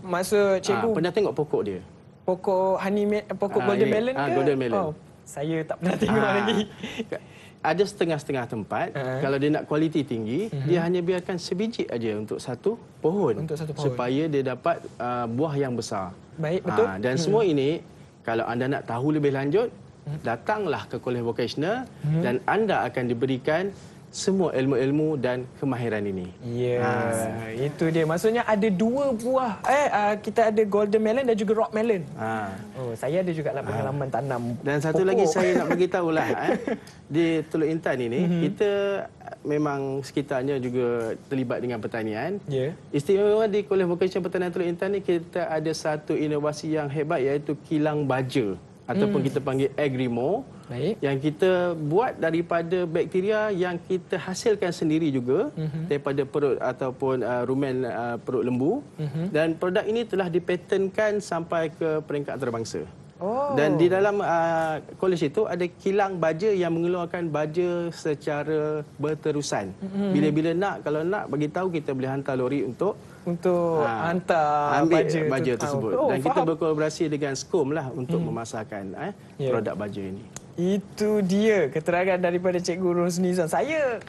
B: Maksud cikgu?
D: Pernah tengok pokok dia?
B: Pokok golden melon ke?
D: Golden melon.
B: Saya tak pernah tengok lagi.
D: Ada setengah-setengah tempat, kalau dia nak kualiti tinggi, dia hanya biarkan sebiji aja untuk satu pohon. Supaya dia dapat buah yang besar.
B: Baik, betul.
D: Dan semua ini, kalau anda nak tahu lebih lanjut, datanglah ke Kolej Vokasional dan anda akan diberikan semua ilmu-ilmu dan kemahiran ini.
B: Itu dia. Maksudnya ada dua buah. Kita ada golden melon dan juga rock melon. Saya ada juga pengalaman tanam
D: dan satu
B: pokok.
D: lagi saya nak beritahulah di Teluk Intan ini kita memang sekitarnya juga terlibat dengan pertanian. Istimewa di Kolej Vokasional Pertanian Teluk Intan ni kita ada satu inovasi yang hebat, iaitu kilang baja ataupun kita panggil Agrimo. Yang kita buat daripada bakteria yang kita hasilkan sendiri juga daripada perut ataupun rumen perut lembu. Dan produk ini telah dipatenkan sampai ke peringkat antarabangsa. Dan di dalam kolej itu ada kilang baja yang mengeluarkan baja secara berterusan. Bila-bila nak, kalau nak bagi tahu, kita boleh hantar lori untuk
B: hantar
D: baja tersebut. Dan kita berkolaborasi dengan SKOM lah untuk memasarkan produk baja ini.
B: Itu dia keterangan daripada Cikgu Rosnizam. Saya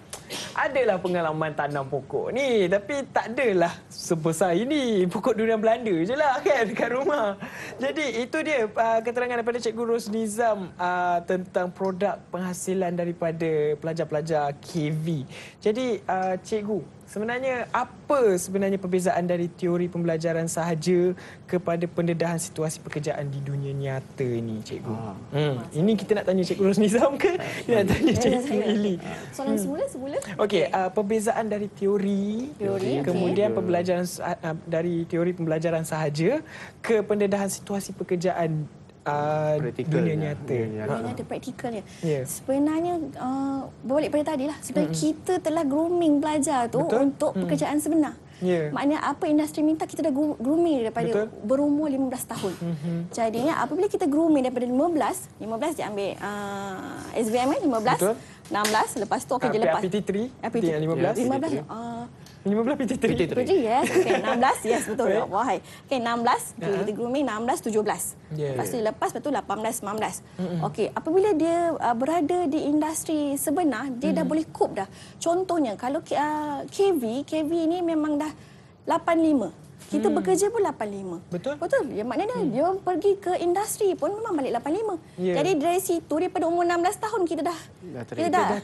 B: adalah pengalaman tanam pokok ni, tapi tak adalah sebesar ini. Pokok durian Belanda je lah kan dekat rumah. Jadi itu dia keterangan daripada Cikgu Rosnizam tentang produk penghasilan daripada pelajar-pelajar KV. Jadi Cikgu, sebenarnya apa sebenarnya perbezaan dari teori pembelajaran sahaja kepada pendedahan situasi pekerjaan di dunia nyata ni, Cikgu? Ini kita nak tanya Cikgu Rosnizam ke? Kita nak tanya Cikgu Ili?
C: Soalan semula.
B: Okey, perbezaan dari teori kemudian pembelajaran dari teori pembelajaran sahaja ke pendedahan situasi pekerjaan dunia nyata.
C: Ada praktikalnya. Sebenarnya berbalik pada tadi lah. Sebenarnya kita telah grooming pelajar tu untuk pekerjaan sebenar. Maknanya apa industri minta, kita dah grooming daripada berumur 15 tahun. Jadinya apabila kita grooming daripada 15 dia ambil SVM kan 15, 16, lepas tu okey dia lepas
B: PT3 15 PT3.
C: Yes, okey 16, yes betul. Wahai. Okey 16, kita grooming 16, 17. Lepas tu lepas betul 18, 19. Okey, apabila dia berada di industri sebenar, dia dah boleh cope dah. Contohnya kalau KV ni memang dah 85. Kita bekerja pun 85.
B: Betul.
C: Betul. Ya, maknanya dia pergi ke industri pun memang balik 85. Jadi dari situ daripada umur 16 tahun kita dah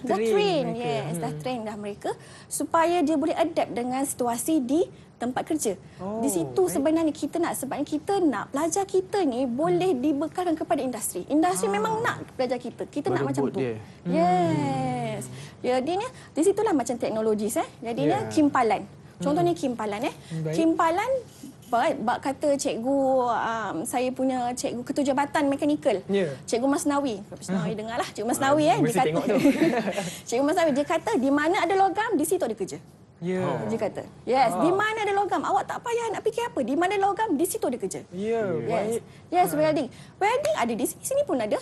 C: train. Yes, dah train dah mereka supaya dia boleh adapt dengan situasi di tempat kerja. Di situ sebenarnya sebabnya kita nak pelajar kita ni boleh dibekalkan kepada industri. Industri memang nak pelajar kita. Kita nak macam tu. Yes. Jadinya di situlah macam teknologi Jadinya kimpalan. Contohnya kimpalan Kimpalan bak kata cikgu saya punya cikgu ketua jabatan mekanikal. Cikgu Masnawi. Masnawi dengarlah Cikgu Masnawi dia kata. Cikgu Masnawi dia kata di mana ada logam di situ ada kerja. Dia kata, di mana ada logam, awak tak payah nak fikir apa. Di mana ada logam, di situ ada kerja. Welding. Welding ada di sini pun ada.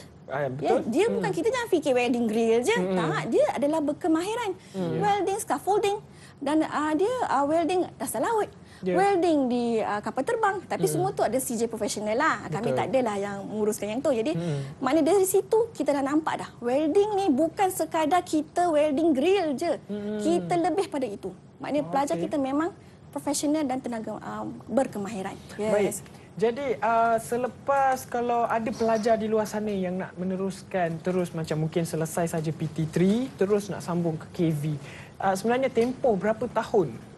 B: Betul.
C: Dia bukan kita jangan fikir welding grill je. Tak, dia adalah berkemahiran. Welding, scaffolding dan dia welding dasar laut. Welding di kapal terbang. Tapi semua tu ada CJ profesional lah. Kami tak adalah yang menguruskan yang tu. Jadi maknanya dari situ kita dah nampak dah. Welding ni bukan sekadar kita welding grill je. Kita lebih pada itu. Maknanya pelajar kita memang profesional dan tenaga berkemahiran.
B: Baik. Jadi selepas kalau ada pelajar di luar sana yang nak meneruskan terus macam mungkin selesai saja PT3 terus nak sambung ke KV. Sebenarnya tempoh berapa tahun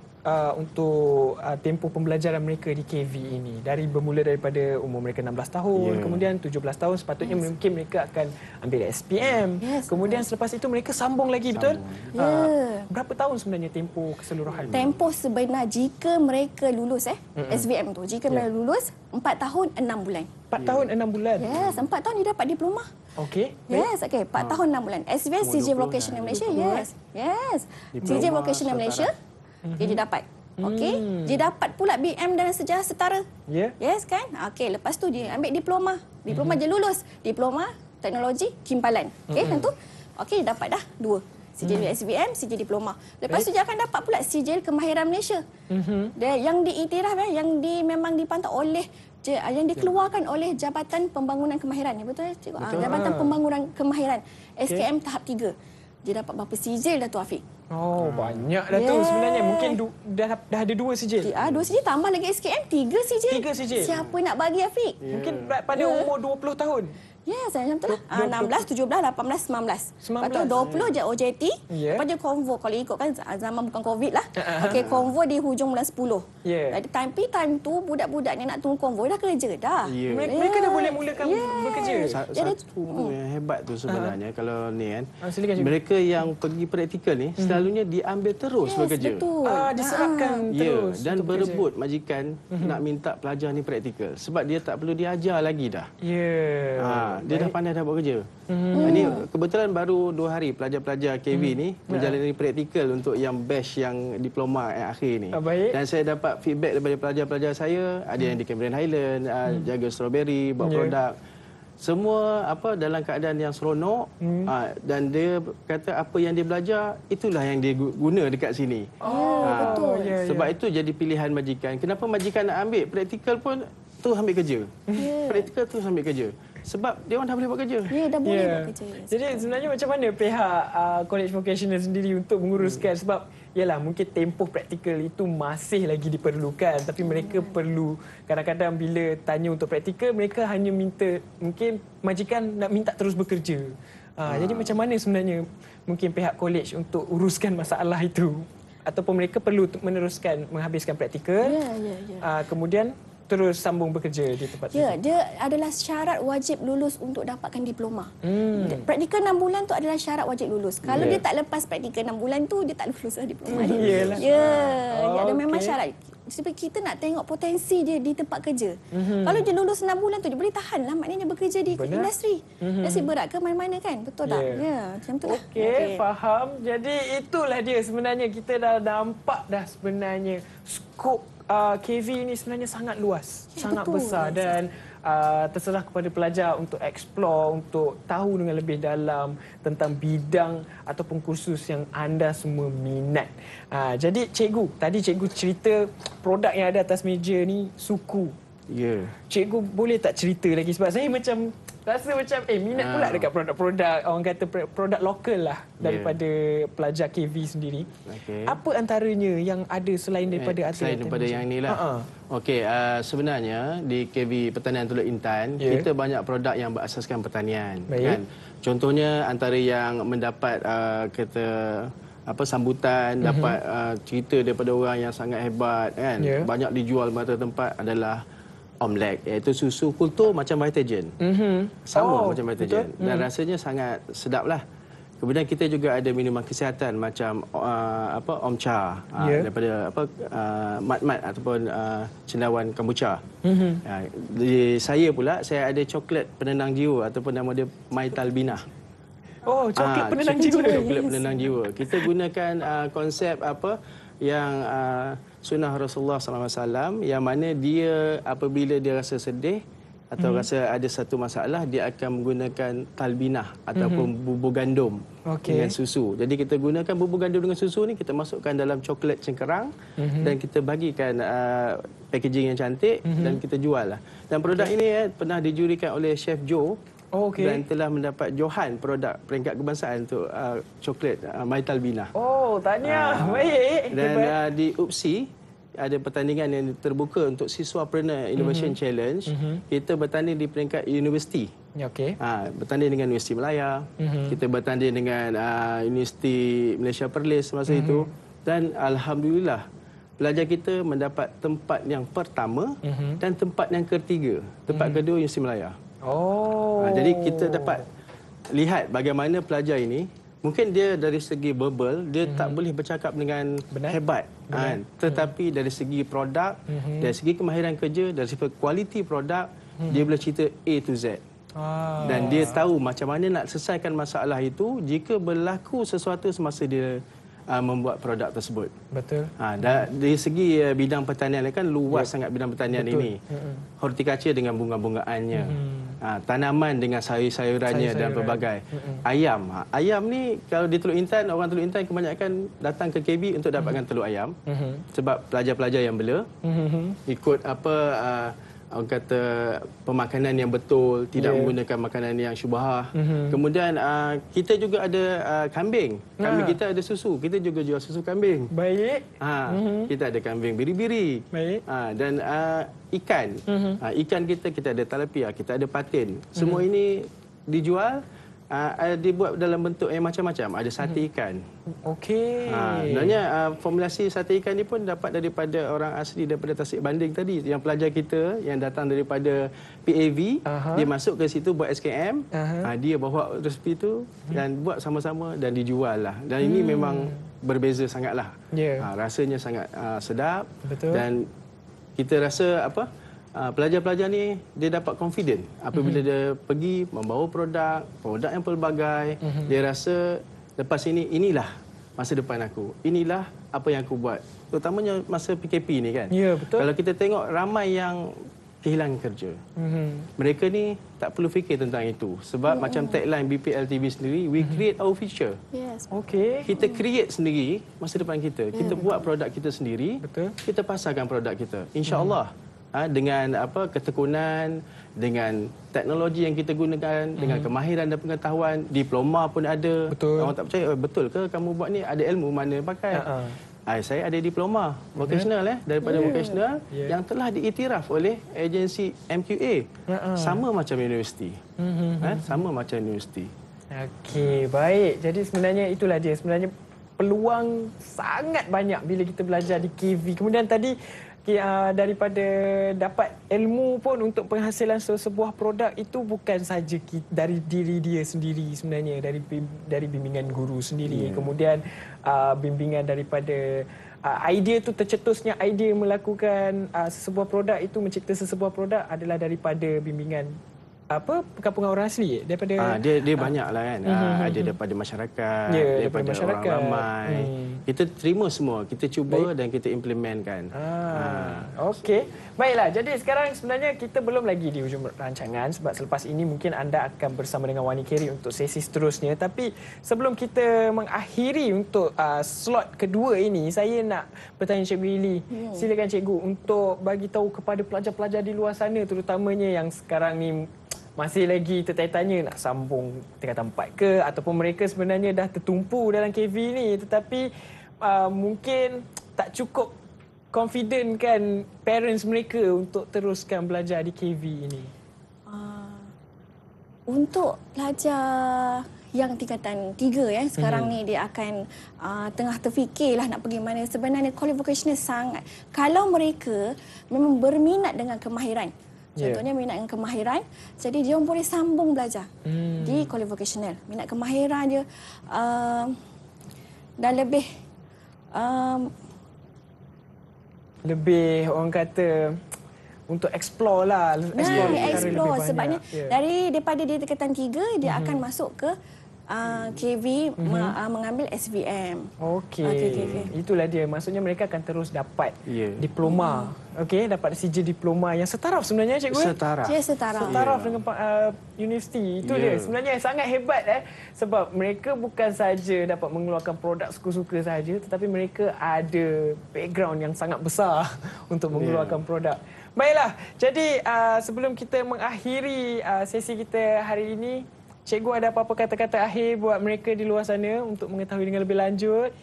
B: untuk tempoh pembelajaran mereka di KV ini? Bermula daripada umur mereka 16 tahun, kemudian 17 tahun sepatutnya mungkin mereka akan ambil SPM. Kemudian selepas itu mereka sambung lagi, betul? Berapa tahun sebenarnya tempoh keseluruhan?
C: Tempoh sebenar jika mereka lulus SVM tu. Jika mereka lulus 4 tahun 6 bulan.
B: 4 tahun 6 bulan?
C: Yes, 4 tahun dia dapat diploma.
B: Okey.
C: Yes, 4 tahun 6 bulan. SVM CJ Vocational Malaysia. Yes. CJ Vocational Malaysia. Dia dapat. Okey. Dia dapat pula BM dan sejarah setara. Yes kan? Okey, lepas tu dia ambil diploma. Diploma dia lulus. Diploma teknologi kimpalan. Okey, tentu. Okey, dapat dah 2. Sijil SVM, sijil diploma. Lepas tu dia akan dapat pula sijil kemahiran Malaysia. Yang diiktiraf memang dipantau oleh yang dikeluarkan oleh Jabatan Pembangunan Kemahiran. Betul cikgu? Jabatan Pembangunan Kemahiran. SKM tahap 3. Dia dapat berapa sijil dah tu Afiq?
B: Banyak dah tu sebenarnya. Mungkin dah ada 2 sijil.
C: 2 sijil tambah lagi SKM 3 sijil.
B: 3 sijil.
C: Siapa nak bagi Afiq?
B: Mungkin pada umur 20 tahun.
C: Yes, macam tu lah. 16, 17, 18, 19. Lepas tu 20 je OJT. Lepas tu konvo. Kalau ikutkan zaman bukan COVID lah. Okey, konvo di hujung bulan 10. Tapi time tu budak-budak ni nak tunggu konvo dah kerja dah.
B: Mereka dah boleh mulakan bekerja.
D: Satu yang hebat tu sebenarnya kalau ni kan. Mereka yang pergi praktikal ni selalunya diambil terus bekerja.
C: Betul.
B: Diserapkan terus.
D: Dan berebut majikan nak minta pelajar ni praktikal. Sebab dia tak perlu diajar lagi dah. Dia dah pandai dah buat kerja. Ini kebetulan baru 2 hari pelajar-pelajar KV ni menjalani praktikal untuk yang batch yang diploma yang akhir ni. Dan saya dapat feedback daripada pelajar-pelajar saya, ada yang di Cameron Highland, jaga strawberry, buat produk. Semua dalam keadaan yang seronok dan dia kata apa yang dia belajar itulah yang dia guna dekat sini.
C: Betul.
D: Sebab itu jadi pilihan majikan. Kenapa majikan nak ambil praktikal pun tu ambil kerja. Praktikal tu ambil kerja. Sebab dia orang dah boleh buat kerja.
C: Dah boleh buat kerja.
B: Jadi sebenarnya macam mana pihak College Vocational sendiri untuk menguruskan sebab yalah mungkin tempoh praktikal itu masih lagi diperlukan tapi mereka perlu kadang-kadang bila tanya untuk praktikal mereka hanya minta mungkin majikan nak minta terus bekerja. Jadi macam mana sebenarnya mungkin pihak college untuk uruskan masalah itu ataupun mereka perlu meneruskan menghabiskan praktikal kemudian terus sambung bekerja di tempat itu?
C: Dia adalah syarat wajib lulus untuk dapatkan diploma. Praktikal 6 bulan tu adalah syarat wajib lulus. Kalau dia tak lepas praktikal 6 bulan tu, dia tak lulus lah diploma dia. Ada memang syarat. Sebab kita nak tengok potensi dia di tempat kerja. Kalau dia lulus 6 bulan tu, dia boleh tahan lah. Maknanya dia bekerja di industri. Industri berat ke mana-mana kan? Betul tak? Macam tu lah.
B: Okey, faham. Jadi itulah dia sebenarnya. Kita dah nampak dah sebenarnya skop KV ini sebenarnya sangat luas, sangat besar dan terserah kepada pelajar untuk explore, untuk tahu dengan lebih dalam tentang bidang ataupun kursus yang anda semua minat. Jadi tadi cikgu cerita produk yang ada atas meja ni suku. Cikgu boleh tak cerita lagi sebab saya macam Rasa macam minat pula dekat produk-produk, orang kata produk lokal lah daripada pelajar KV sendiri. Apa antaranya yang ada selain daripada
D: selain daripada yang ni lah. Okey, sebenarnya di KV Pertanian Teluk Intan, kita banyak produk yang berasaskan pertanian. Kan? Contohnya antara yang mendapat sambutan, dapat cerita daripada orang yang sangat hebat kan. Banyak dijual mata tempat adalah Omlek, iaitu susu kultur macam Vitagen. Sama macam Vitagen. Dan rasanya sangat sedap lah. Kemudian kita juga ada minuman kesihatan macam Omcha, daripada mat-mat ataupun cendawan kombucha. Saya pula, saya ada coklat penenang jiwa ataupun nama dia Mytalbina.
B: Oh, coklat penenang jiwa.
D: Coklat penenang jiwa. Kita gunakan konsep yang sunnah Rasulullah SAW, yang mana dia apabila dia rasa sedih atau rasa ada satu masalah, dia akan menggunakan talbinah ataupun bubur gandum dengan susu. Jadi kita gunakan bubur gandum dengan susu ni, kita masukkan dalam coklat cengkerang dan kita bagikan packaging yang cantik dan kita jual lah. Dan produk ini pernah dijurikan oleh Chef Joe. Dan telah mendapat johan produk peringkat kebangsaan untuk coklat Mytalbina.
B: Oh, tahniah. Baik.
D: Dan di UPSI ada pertandingan yang terbuka untuk Siswapreneur Innovation Challenge. Kita bertanding di peringkat universiti. Bertanding dengan Universiti Melaya. Kita bertanding dengan Universiti Malaysia Perlis masa itu. Dan alhamdulillah, pelajar kita mendapat tempat yang pertama dan tempat yang ketiga. Tempat kedua Universiti Melaya. Jadi kita dapat lihat bagaimana pelajar ini, mungkin dia dari segi verbal dia tak boleh bercakap dengan hebat, tetapi dari segi produk, dari segi kemahiran kerja, dari segi kualiti produk, dia boleh cerita A to Z. Dan dia tahu macam mana nak selesaikan masalah itu jika berlaku sesuatu semasa dia membuat produk tersebut.
B: Betul.
D: Dari segi bidang pertanian kan luas sangat bidang pertanian ini. Hortikultur dengan bunga-bungaannya. Tanaman dengan sayur-sayurannya dan pelbagai. Ayam. Ayam ni kalau di Teluk Intan, orang Teluk Intan kebanyakan datang ke KB untuk dapatkan telur ayam. Sebab pelajar-pelajar yang bela ikut orang kata pemakanan yang betul, tidak menggunakan makanan yang syubhah. Kemudian kita juga ada kambing. Kambing kita ada susu. Kita juga jual susu kambing.
B: Baik.
D: Kita ada kambing biri-biri.
B: Baik.
D: Dan ikan. Ikan kita ada tilapia, kita ada patin. Semua ini dijual, dibuat dalam bentuk yang macam-macam. Ada sate ikan. Sebenarnya formulasi sate ikan ni pun dapat daripada orang asli daripada Tasik Banding tadi. Yang pelajar kita yang datang daripada PAV, dia masuk ke situ buat SKM. Dia bawa resepi tu dan buat sama-sama dan dijual lah. Dan ini memang berbeza sangatlah. Rasanya sangat sedap.
B: Betul.
D: Dan kita rasa pelajar-pelajar ni dia dapat confident apabila dia pergi membawa produk yang pelbagai. Dia rasa lepas ini, inilah masa depan aku, inilah apa yang aku buat, terutamanya masa PKP ni kan.
B: Betul.
D: Kalau kita tengok ramai yang kehilangan kerja, mereka ni tak perlu fikir tentang itu. Sebab macam tagline BPL TV sendiri, we create our future. Kita create sendiri masa depan kita. Kita buat produk kita sendiri.
B: Betul.
D: Kita pasarkan produk kita, insya-Allah. Dengan ketekunan, dengan teknologi yang kita gunakan, dengan kemahiran dan pengetahuan, diploma pun ada. Orang tak percaya, betul ke kamu buat ni, ada ilmu mana pakai? Saya ada diploma vocational daripada vocational yang telah diiktiraf oleh agensi MQA. Sama macam universiti. Sama macam universiti.
B: Okey, baik. Jadi sebenarnya itulah dia. Sebenarnya peluang sangat banyak bila kita belajar di KV. Kemudian tadi daripada dapat ilmu pun untuk penghasilan sebuah produk itu bukan saja dari diri dia sendiri sebenarnya, dari bimbingan guru sendiri. Kemudian bimbingan daripada idea tu, tercetusnya idea melakukan sebuah produk itu, mencipta sebuah produk adalah daripada bimbingan perkampungan orang asli daripada
D: dia banyaklah kan. Ada daripada masyarakat, daripada orang ramai. Kita terima semua, kita cuba dan kita implementkan.
B: Okey. Baiklah, jadi sekarang sebenarnya kita belum lagi di hujung rancangan sebab selepas ini mungkin anda akan bersama dengan Wani Kerry untuk sesi seterusnya. Tapi sebelum kita mengakhiri untuk slot kedua ini, saya nak bertanya Cikgu Ili. Silakan Cikgu untuk bagi tahu kepada pelajar-pelajar di luar sana, terutamanya yang sekarang ni masih lagi tertanya-tanya nak sambung tingkatan 4 ke, ataupun mereka sebenarnya dah tertumpu dalam KV ni tetapi mungkin tak cukup confident kan parents mereka untuk teruskan belajar di KV ini?
C: Untuk pelajar yang tingkatan 3 sekarang ni dia akan tengah terfikirlah nak pergi mana. Sebenarnya college vocational sangat, kalau mereka memang berminat dengan kemahiran, contohnya minat dengan kemahiran, jadi dia boleh sambung belajar di college vocational. Minat kemahiran dia dan lebih orang kata untuk explore lah. Explore sebabnya daripada dia tingkatan 3 dia akan masuk ke KV mengambil SVM.
B: Okey. Itulah dia. Maksudnya mereka akan terus dapat diploma. Okey, dapat CJ diploma yang setaraf sebenarnya cikgu. Setaraf dengan universiti. Itu dia. Sebenarnya sangat hebat sebab mereka bukan saja dapat mengeluarkan produk suka-suka saja tetapi mereka ada background yang sangat besar untuk mengeluarkan produk. Baiklah. Jadi sebelum kita mengakhiri sesi kita hari ini, cikgu ada apa-apa kata-kata akhir buat mereka di luar sana untuk mengetahui dengan lebih lanjut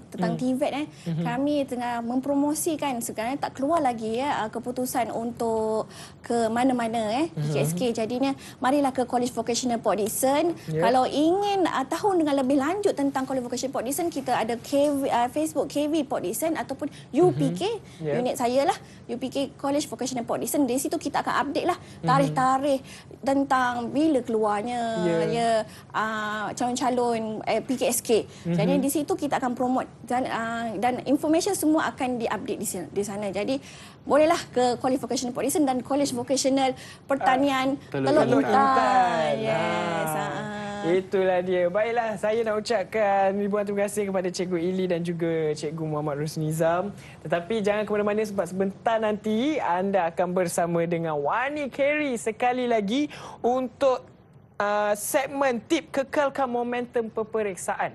B: tentang TVET? Kami tengah mempromosikan, sekarang tak keluar lagi keputusan untuk ke mana-mana PKSK. Jadinya marilah ke College Vocational Port Dickson. Kalau ingin tahu dengan lebih lanjut tentang College Vocational Port Dickson, kita ada Facebook KV Port Dickson ataupun UPK, unit saya lah, UPK College Vocational Port Dickson. Di situ kita akan update lah tarikh-tarikh tentang bila keluarnya calon-calon PKSK. Jadi di situ kita akan promote dan information semua akan diupdate di sana. Jadi bolehlah ke College Vocational Port Dickson dan College Vocational Pertanian Teluk Intan. Itulah dia. Baiklah, saya nak ucapkan ribuan terima kasih kepada Cikgu Ili dan juga Cikgu Muhammad Rusni Nizam. Tetapi jangan ke mana-mana sebab sebentar nanti anda akan bersama dengan Wani Kerry sekali lagi untuk segmen tip kekalkan momentum peperiksaan.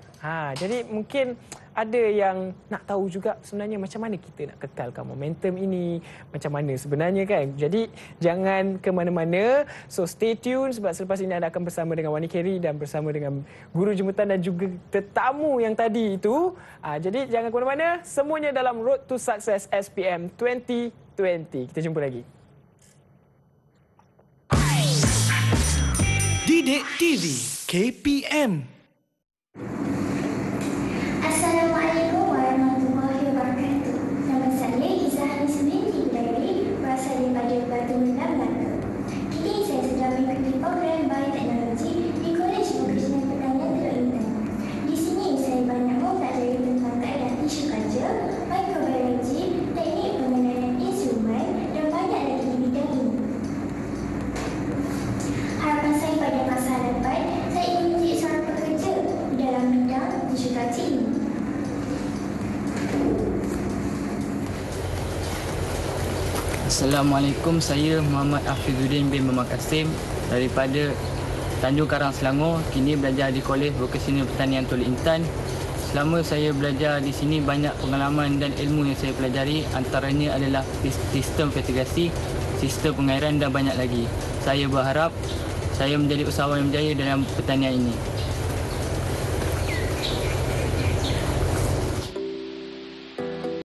B: Jadi mungkin ada yang nak tahu juga sebenarnya macam mana kita nak kekalkan momentum ini, macam mana sebenarnya kan. Jadi jangan ke mana-mana. So stay tune sebab selepas ini anda akan bersama dengan Wani Kerry dan bersama dengan guru jemputan dan juga tetamu yang tadi itu. Jadi jangan ke mana-mana. Semuanya dalam Road to Success SPM 2020. Kita jumpa lagi.
A: Didik TV KPM.
E: Assalamualaikum warahmatullahi wabarakatuh. Nama saya Izzah Nisbin Hidayati, berasal daripada Batu Menang, Melaka. Kini saya sedang mengikuti program Bioteknologi di Kolej Vocasional Pertanian Teluk Intan. Di sini saya banyak mempelajari tentang kaedah tisu kaca, mikrobiologi, teknik pengendalian instrumen dan banyak lagi di bidang ini. Harapan saya pada masa depan, saya ingin menjadi seorang pekerja di dalam bidang tisu kaca ini.
F: Assalamualaikum, saya Muhammad Afizuddin bin Muhammad Kasim daripada Tanjung Karang, Selangor. Kini belajar di Kolej Vocasional Pertanian Teluk Intan. Selama saya belajar di sini, banyak pengalaman dan ilmu yang saya pelajari. Antaranya adalah sistem fertigasi, sistem pengairan dan banyak lagi. Saya berharap saya menjadi usahawan yang berjaya dalam pertanian ini.